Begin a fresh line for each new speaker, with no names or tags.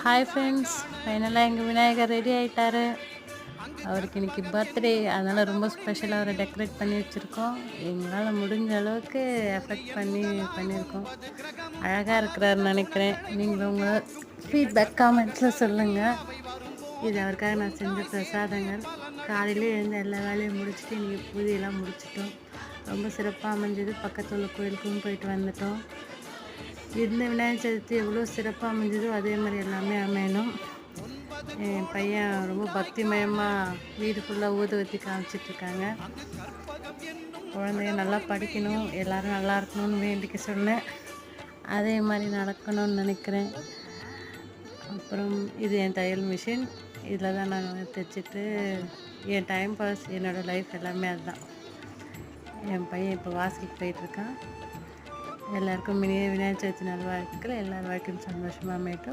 Hi friends, ஃபைனலாக எங்கள் Vinayagar ready ஆகிட்டாரு. அவருக்கு இன்றைக்கி பர்த்டே, அதனால் ரொம்ப ஸ்பெஷலாக அவரை டெக்கரேட் பண்ணி வச்சுருக்கோம். எங்களால் முடிஞ்ச அளவுக்கு எஃபெக்ட் பண்ணியிருக்கோம். அழகாக இருக்கிறாருன்னு நினைக்கிறேன். நீங்கள் உங்கள் ஃபீட்பேக் காமெண்ட்ஸில் சொல்லுங்கள். இது அவருக்காக நான் செஞ்ச பிரசாதங்கள். காலையிலே எழுந்து எல்லா வேலையும் முடிச்சுட்டு இன்றைக்கி பூஜையெல்லாம் முடிச்சிட்டோம். ரொம்ப சிறப்பாக அமைஞ்சது. பக்கத்தில் உள்ள கோயிலுக்கும் போயிட்டு வந்துட்டோம். இந்த விநாயகர் சதுர்த்தி எவ்வளோ சிறப்பாக அமைஞ்சதோ அதே மாதிரி எல்லாமே அமையணும். என் பையன் ரொம்ப பக்திமயமாக வீடு ஃபுல்லாக ஊதுவத்தி காமிச்சிட்ருக்காங்க. குழந்தைய நல்லா படிக்கணும், எல்லோரும் நல்லா இருக்கணும்னு வேண்டிக்க சொன்னேன். அதே மாதிரி நடக்கணும்னு நினைக்கிறேன். அப்புறம் இது என் தையல் மிஷின். இதில் தான் நான் தைச்சிட்டு என் டைம் பாஸ், என்னோடய லைஃப் எல்லாமே அதுதான். என் பையன் இப்போ வாசிக்கு போயிட்டுருக்கான். எல்லாருக்கும் விநாயகர் சதுர்த்தி நல்வாழ்த்துக்கள். எல்லார் வாழ்க்கையும் சந்தோஷமாக அமையட்டும்.